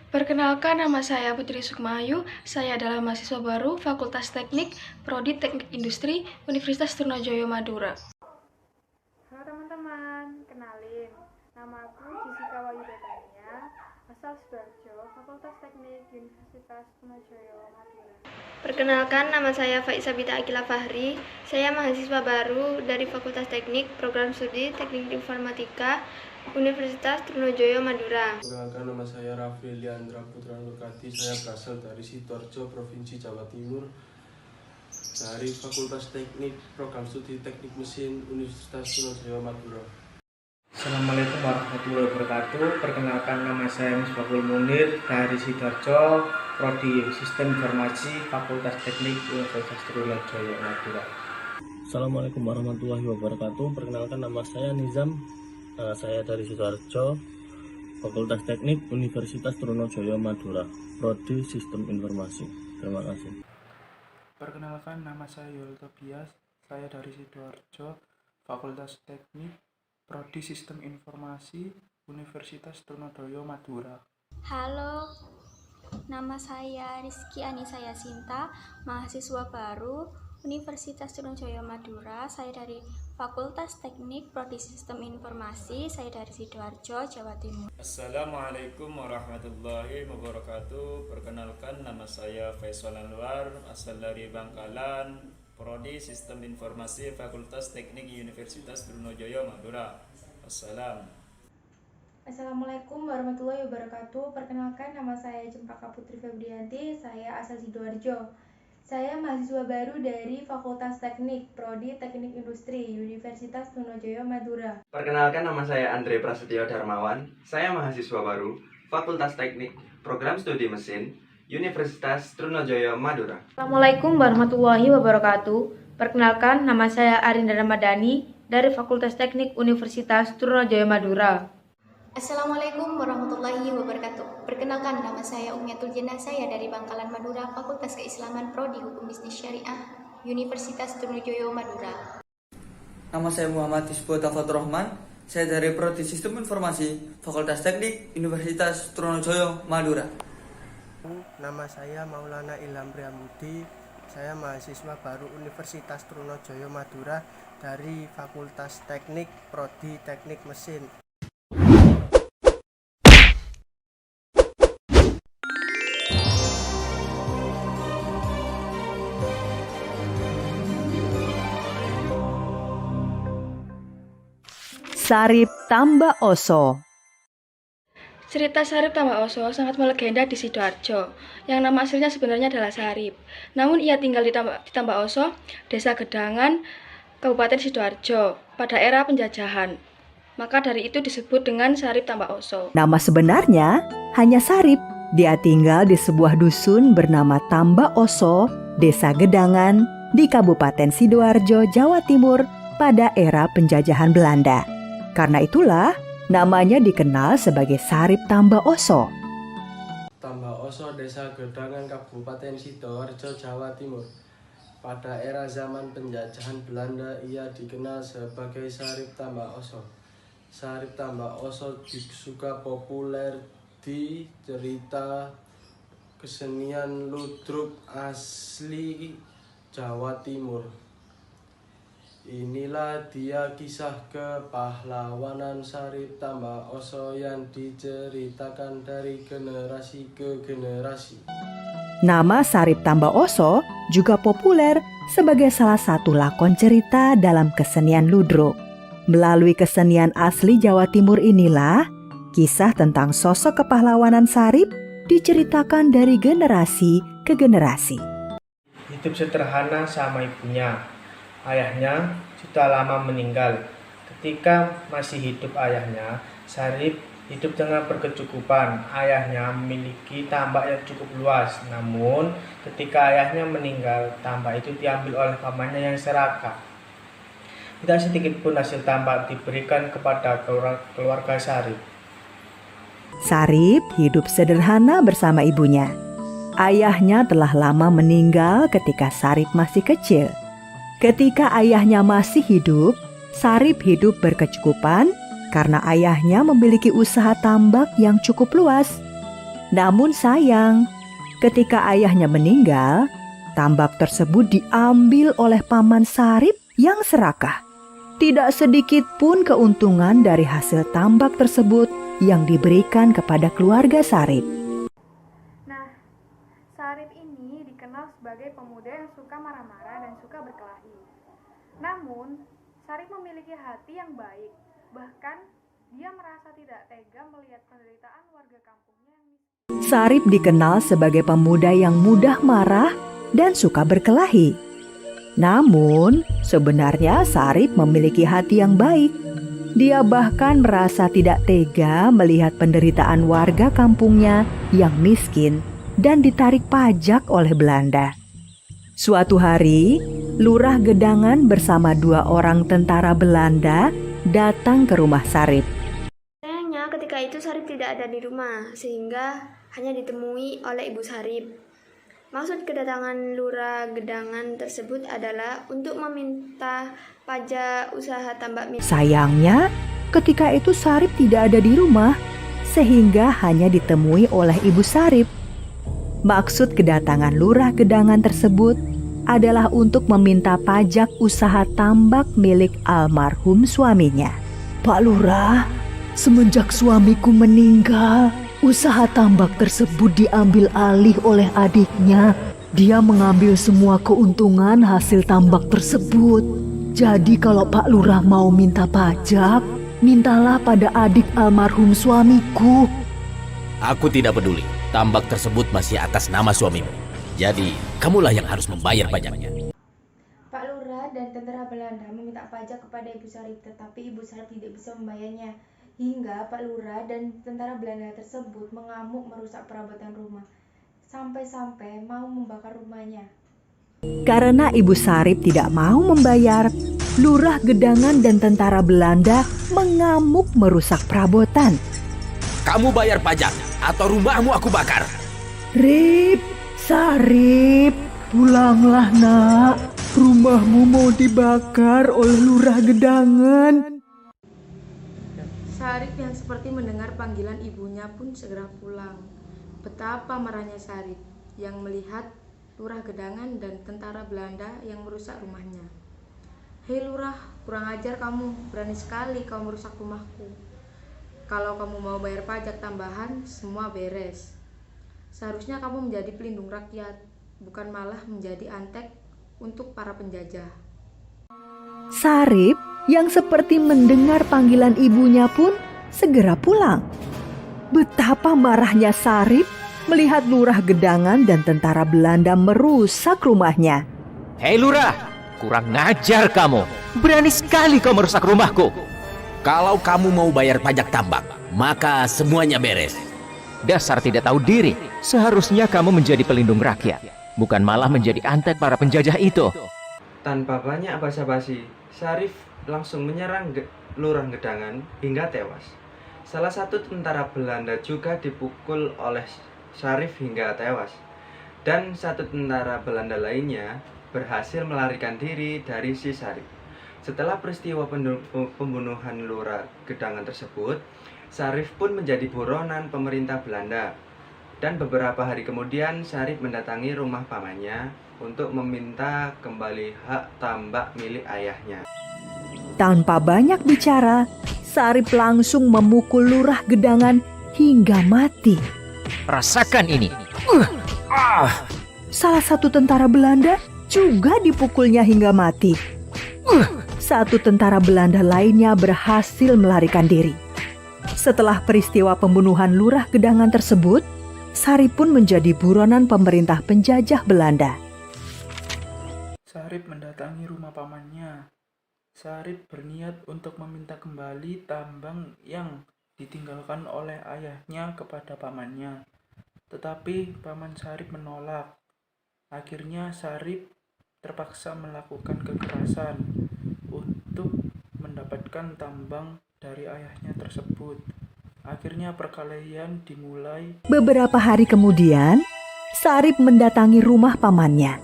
Perkenalkan, nama saya Putri Sukmayu. Saya adalah mahasiswa baru Fakultas Teknik, Prodi Teknik Industri, Universitas Trunojoyo Madura. Halo teman-teman, kenalin, nama aku Jessica Wayu Betania, asal Sidoarjo, Fakultas Teknik, Universitas Trunojoyo Madura. Perkenalkan, nama saya Faiza Bita Akila Fahri. Saya mahasiswa baru dari Fakultas Teknik, Program Studi Teknik Informatika, Universitas Trunojoyo Madura. Perkenalkan, nama saya Raffi Liandra Putra Nurkati. Saya berasal dari Sidoarjo, Provinsi Jawa Timur, dari Fakultas Teknik, Program Studi Teknik Mesin, Universitas Trunojoyo Madura. Assalamualaikum warahmatullahi wabarakatuh. Perkenalkan, nama saya Misbahul Munir dari Sidoarjo, Prodi Sistem Informasi, Fakultas Teknik, Universitas Trunojoyo Madura. Assalamualaikum warahmatullahi wabarakatuh. Perkenalkan, nama saya Nizam. Saya dari Sidoarjo, Fakultas Teknik, Universitas Trunojoyo Madura, Prodi Sistem Informasi. Terima kasih. Perkenalkan, nama saya Yul Tobias. Saya dari Sidoarjo, Fakultas Teknik, Prodi Sistem Informasi, Universitas Trunojoyo Madura. Halo, nama saya Rizky Anissa Yasinta, mahasiswa baru Universitas Trunojoyo Madura. Saya dari Fakultas Teknik, Prodi Sistem Informasi. Saya dari Sidoarjo, Jawa Timur. Assalamualaikum warahmatullahi wabarakatuh. Perkenalkan, nama saya Faisal Anwar, asal dari Bangkalan, Prodi Sistem Informasi, Fakultas Teknik, Universitas Trunojoyo Madura. Assalam. Assalamualaikum warahmatullahi wabarakatuh. Perkenalkan, nama saya Cempaka Putri Febrianti. Saya asal Sidoarjo. Saya mahasiswa baru dari Fakultas Teknik, Prodi Teknik Industri, Universitas Trunojoyo Madura. Perkenalkan, nama saya Andre Prasetyo Darmawan. Saya mahasiswa baru Fakultas Teknik, Program Studi Mesin, Universitas Trunojoyo Madura. Assalamualaikum warahmatullahi wabarakatuh. Perkenalkan, nama saya Arinda Ramadhani dari Fakultas Teknik Universitas Trunojoyo Madura. Assalamualaikum warahmatullahi wabarakatuh. Perkenalkan, nama saya Umiatul Jannah. Saya dari Bangkalan Madura, Fakultas Keislaman, Prodi Hukum Bisnis Syariah, Universitas Trunojoyo Madura. Nama saya Muhammad Isbo Tafat Rahman. Saya dari Prodi Sistem Informasi, Fakultas Teknik, Universitas Trunojoyo Madura. Nama saya Maulana Ilham Priamudi. Saya mahasiswa baru Universitas Trunojoyo Madura dari Fakultas Teknik, Prodi Teknik Mesin. Sarip Tambak Oso. Cerita Sarip Tambak Oso sangat melegenda di Sidoarjo, yang nama aslinya sebenarnya adalah Sarip. Namun ia tinggal di Tambak Oso, Desa Gedangan, Kabupaten Sidoarjo, pada era penjajahan. Maka dari itu disebut dengan Sarip Tambak Oso. Nama sebenarnya hanya Sarip. Dia tinggal di sebuah dusun bernama Tambak Oso, Desa Gedangan, di Kabupaten Sidoarjo, Jawa Timur, pada era penjajahan Belanda. Karena itulah namanya dikenal sebagai Sarip Tambak Oso. Tambak Oso, Desa Gedangan, Kabupaten Sidoarjo, Jawa Timur. Pada era zaman penjajahan Belanda, ia dikenal sebagai Sarip Tambak Oso. Sarip Tambak Oso juga populer di cerita kesenian ludruk asli Jawa Timur. Inilah dia kisah kepahlawanan Sarip Tambak Oso yang diceritakan dari generasi ke generasi. Nama Sarip Tambak Oso juga populer sebagai salah satu lakon cerita dalam kesenian ludruk. Melalui kesenian asli Jawa Timur inilah, kisah tentang sosok kepahlawanan Sarip diceritakan dari generasi ke generasi. Hidup sederhana sama ibunya. Ayahnya sudah lama meninggal. Ketika masih hidup ayahnya, Sarip hidup dengan berkecukupan. Ayahnya memiliki tambak yang cukup luas. Namun, ketika ayahnya meninggal, tambak itu diambil oleh pamannya yang serakah. Tidak sedikit pun hasil tambak diberikan kepada keluarga Sarip. Sarip hidup sederhana bersama ibunya. Ayahnya telah lama meninggal ketika Sarip masih kecil. Ketika ayahnya masih hidup, Sarip hidup berkecukupan karena ayahnya memiliki usaha tambak yang cukup luas. Namun sayang, ketika ayahnya meninggal, tambak tersebut diambil oleh paman Sarip yang serakah. Tidak sedikit pun keuntungan dari hasil tambak tersebut yang diberikan kepada keluarga Sarip. Nah, Sarip ini dikenal sebagai pemuda yang suka marah-marah dan suka berkelahi. Namun, Sarip memiliki hati yang baik. Bahkan, dia merasa tidak tega melihat penderitaan warga kampungnya yang miskin. Sarip dikenal sebagai pemuda yang mudah marah dan suka berkelahi. Namun, sebenarnya Sarip memiliki hati yang baik. Dia bahkan merasa tidak tega melihat penderitaan warga kampungnya yang miskin dan ditarik pajak oleh Belanda. Suatu hari, Lurah Gedangan bersama 2 orang tentara Belanda datang ke rumah Sarip. Sayangnya ketika itu Sarip tidak ada di rumah, sehingga hanya ditemui oleh Ibu Sarip. Maksud kedatangan Lurah Gedangan tersebut adalah untuk meminta pajak usaha tambak milik. Sayangnya, ketika itu Sarip tidak ada di rumah, sehingga hanya ditemui oleh Ibu Sarip. Maksud kedatangan Lurah Gedangan tersebut adalah untuk meminta pajak usaha tambak milik almarhum suaminya. Pak Lurah, semenjak suamiku meninggal, usaha tambak tersebut diambil alih oleh adiknya. Dia mengambil semua keuntungan hasil tambak tersebut. Jadi kalau Pak Lurah mau minta pajak, mintalah pada adik almarhum suamiku. Aku tidak peduli. Tambak tersebut masih atas nama suamimu. Jadi, kamulah yang harus membayar pajaknya. Pak Lurah dan tentara Belanda meminta pajak kepada Ibu Sarip, tetapi Ibu Sarip tidak bisa membayarnya. Hingga Pak Lurah dan tentara Belanda tersebut mengamuk merusak perabotan rumah. Sampai-sampai mau membakar rumahnya. Karena Ibu Sarip tidak mau membayar, Lurah Gedangan dan tentara Belanda mengamuk merusak perabotan. Kamu bayar pajak atau rumahmu aku bakar. Rip, Sarip, pulanglah nak. Rumahmu mau dibakar oleh Lurah Gedangan. Sarip yang seperti mendengar panggilan ibunya pun segera pulang. Betapa marahnya Sarip yang melihat Lurah Gedangan dan tentara Belanda yang merusak rumahnya. Hei Lurah, kurang ajar kamu, berani sekali kau merusak rumahku. Kalau kamu mau bayar pajak tambahan, semua beres. Seharusnya kamu menjadi pelindung rakyat, bukan malah menjadi antek untuk para penjajah. Sarip yang seperti mendengar panggilan ibunya pun segera pulang. Betapa marahnya Sarip melihat Lurah Gedangan dan tentara Belanda merusak rumahnya. Hei Lurah, kurang ngajar kamu. Berani sekali kau merusak rumahku. Kalau kamu mau bayar pajak tambak, maka semuanya beres. Dasar tidak tahu diri. Seharusnya kamu menjadi pelindung rakyat, bukan malah menjadi antek para penjajah itu. Tanpa banyak basa-basi, Sarip langsung menyerang Lurah Gedangan hingga tewas. Salah satu tentara Belanda juga dipukul oleh Sarip hingga tewas. Dan satu tentara Belanda lainnya berhasil melarikan diri dari si Sarip. Setelah peristiwa pembunuhan Lurah Gedangan tersebut, Sarip pun menjadi buronan pemerintah Belanda. Dan beberapa hari kemudian Sarip mendatangi rumah pamannya untuk meminta kembali hak tambak milik ayahnya. Tanpa banyak bicara, Sarip langsung memukul Lurah Gedangan hingga mati. Rasakan ini. Salah satu tentara Belanda juga dipukulnya hingga mati. Satu tentara Belanda lainnya berhasil melarikan diri. Setelah peristiwa pembunuhan Lurah Gedangan tersebut, Sarip pun menjadi buronan pemerintah penjajah Belanda. Sarip mendatangi rumah pamannya. Sarip berniat untuk meminta kembali tambang yang ditinggalkan oleh ayahnya kepada pamannya. Tetapi paman Sarip menolak. Akhirnya Sarip terpaksa melakukan kekerasan untuk mendapatkan tambang dari ayahnya tersebut. Akhirnya perkelahian dimulai. Beberapa hari kemudian, Sarip mendatangi rumah pamannya.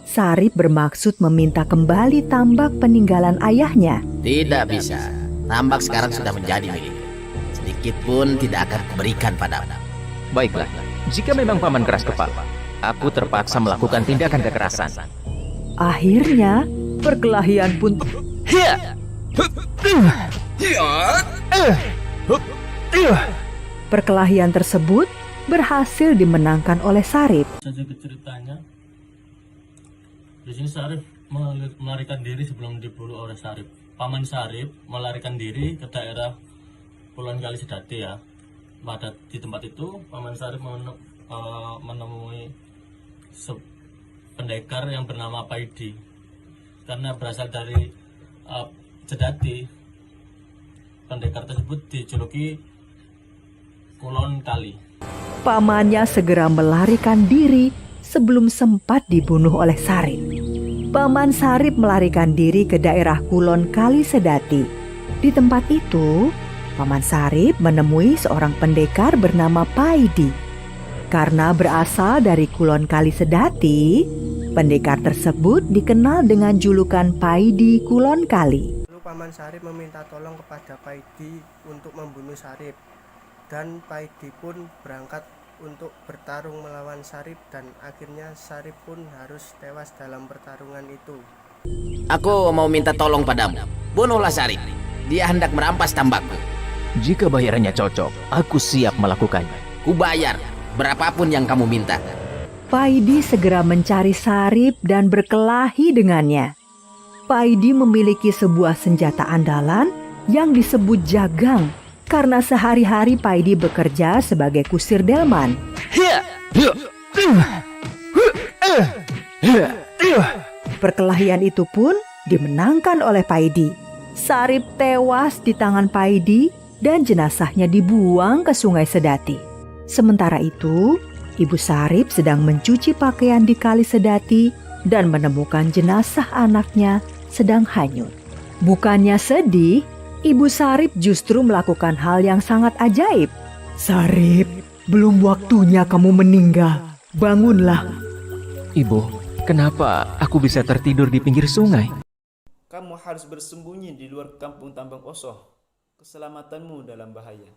Sarip bermaksud meminta kembali tambak peninggalan ayahnya. Tidak bisa. Tambak sekarang sudah menjadi milik. Sedikit pun tidak akan kuberikan padamu. Baiklah, jika memang paman keras kepala, aku terpaksa melakukan tindakan kekerasan. Akhirnya, perkelahian pun perkelahian tersebut berhasil dimenangkan oleh Sarip. Saja ke ceritanya. Di sini Sarip melarikan diri sebelum dibunuh oleh Sarip. Paman Sarip melarikan diri ke daerah Kulon Kali Sedati ya. Pada di tempat itu paman Sarip menemui pendekar yang bernama Paidi. Karena berasal dari Sedati, pendekar tersebut dijuluki Kulon Kali. Pamannya segera melarikan diri sebelum sempat dibunuh oleh Sarip. Paman Sarip melarikan diri ke daerah Kulon Kali Sedati. Di tempat itu, Paman Sarip menemui seorang pendekar bernama Paidi. Karena berasal dari Kulon Kali Sedati, pendekar tersebut dikenal dengan julukan Paidi Kulon Kali. Lalu Paman Sarip meminta tolong kepada Paidi untuk membunuh Sarip. Dan Paidi pun berangkat untuk bertarung melawan Sarip dan akhirnya Sarip pun harus tewas dalam pertarungan itu. Aku mau minta tolong padamu. Bunuhlah Sarip. Dia hendak merampas tambakku. Jika bayarannya cocok, aku siap melakukannya. Ku bayar berapapun yang kamu minta. Paidi segera mencari Sarip dan berkelahi dengannya. Paidi memiliki sebuah senjata andalan yang disebut jagang. Karena sehari-hari Paidi bekerja sebagai kusir delman. Perkelahian itu pun dimenangkan oleh Paidi. Sarip tewas di tangan Paidi dan jenazahnya dibuang ke Sungai Sedati. Sementara itu, Ibu Sarip sedang mencuci pakaian di Kali Sedati dan menemukan jenazah anaknya sedang hanyut. Bukannya sedih, Ibu Sarip justru melakukan hal yang sangat ajaib. Sarip, belum waktunya kamu meninggal. Bangunlah. Ibu, kenapa aku bisa tertidur di pinggir sungai? Kamu harus bersembunyi di luar kampung Tambang Osoh. Keselamatanmu dalam bahaya.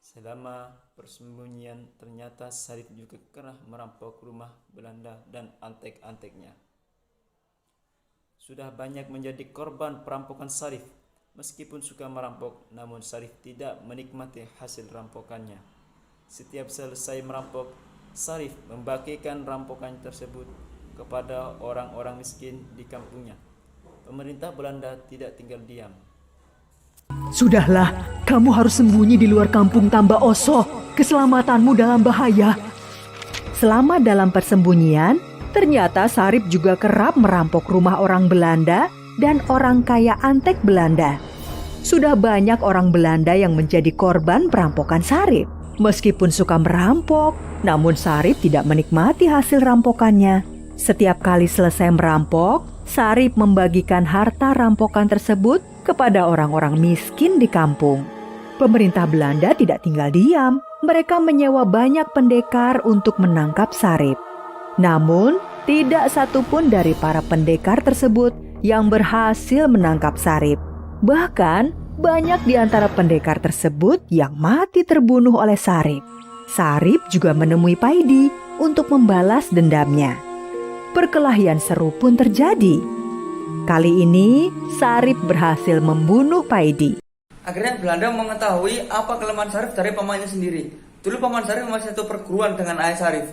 Selama persembunyian ternyata Sarip juga pernah merampok rumah Belanda dan antek-anteknya. Sudah banyak menjadi korban perampokan Sarip. Meskipun suka merampok, namun Sarip tidak menikmati hasil rampokannya. Setiap selesai merampok, Sarip membagikan rampokan tersebut kepada orang-orang miskin di kampungnya. Pemerintah Belanda tidak tinggal diam. Sudahlah, kamu harus sembunyi di luar kampung Tambak Osoh. Keselamatanmu dalam bahaya. Selama dalam persembunyian, ternyata Sarip juga kerap merampok rumah orang Belanda dan orang kaya antek Belanda. Sudah banyak orang Belanda yang menjadi korban perampokan Sarip. Meskipun suka merampok, namun Sarip tidak menikmati hasil rampokannya. Setiap kali selesai merampok, Sarip membagikan harta rampokan tersebut kepada orang-orang miskin di kampung. Pemerintah Belanda tidak tinggal diam. Mereka menyewa banyak pendekar untuk menangkap Sarip. Namun, tidak satupun dari para pendekar tersebut yang berhasil menangkap Sarip. Bahkan, banyak di antara pendekar tersebut yang mati terbunuh oleh Sarip. Sarip juga menemui Paidi untuk membalas dendamnya. Perkelahian seru pun terjadi. Kali ini, Sarip berhasil membunuh Paidi. Akhirnya Belanda mengetahui apa kelemahan Sarip dari pamannya sendiri. Dulu paman Sarip masih satu perguruan dengan ayah Sarip.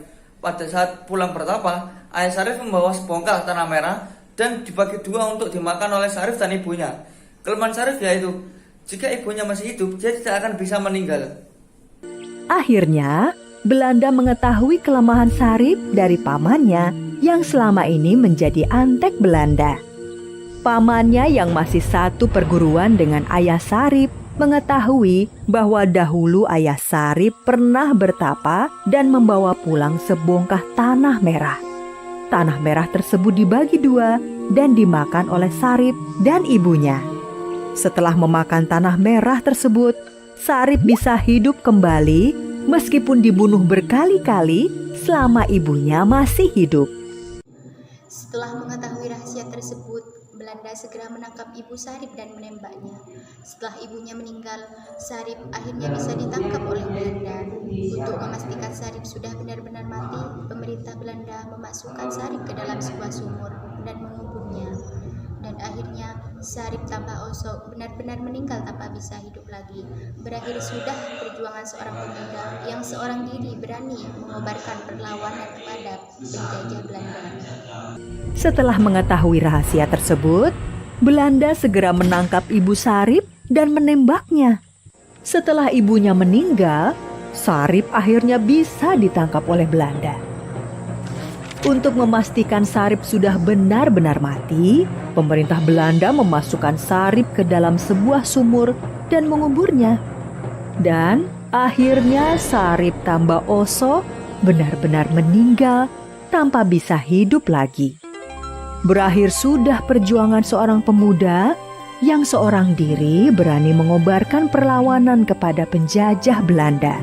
Pada saat pulang bertapa, ayah Sarip membawa sebongkah tanah merah dan dibagi dua untuk dimakan oleh Sarip dan ibunya. Kelemahan Sarip yaitu, jika ibunya masih hidup, dia tidak akan bisa meninggal. Akhirnya, Belanda mengetahui kelemahan Sarip dari pamannya yang selama ini menjadi antek Belanda. Pamannya yang masih satu perguruan dengan ayah Sarip mengetahui bahwa dahulu ayah Sarip pernah bertapa dan membawa pulang sebongkah tanah merah. Tanah merah tersebut dibagi dua dan dimakan oleh Sarip dan ibunya. Setelah memakan tanah merah tersebut, Sarip bisa hidup kembali meskipun dibunuh berkali-kali selama ibunya masih hidup. Setelah mengetahui rahasia tersebut, Belanda Belanda segera menangkap Ibu Sarip dan menembaknya. Setelah ibunya meninggal, Sarip akhirnya bisa ditangkap oleh Belanda. Untuk memastikan Sarip sudah benar-benar mati, pemerintah Belanda memasukkan Sarip ke dalam sebuah sumur dan menguburnya. Dan akhirnya Sarip tanpa Oso benar-benar meninggal tanpa bisa hidup lagi. Berakhir sudah perjuangan seorang pemuda yang seorang diri berani mengobarkan perlawanan kepada penjajah Belanda. Setelah mengetahui rahasia tersebut, Belanda segera menangkap Ibu Sarip dan menembaknya. Setelah ibunya meninggal, Sarip akhirnya bisa ditangkap oleh Belanda. Untuk memastikan Sarip sudah benar-benar mati, pemerintah Belanda memasukkan Sarip ke dalam sebuah sumur dan menguburnya. Dan akhirnya Sarip Tamba Oso benar-benar meninggal tanpa bisa hidup lagi. Berakhir sudah perjuangan seorang pemuda yang seorang diri berani mengobarkan perlawanan kepada penjajah Belanda.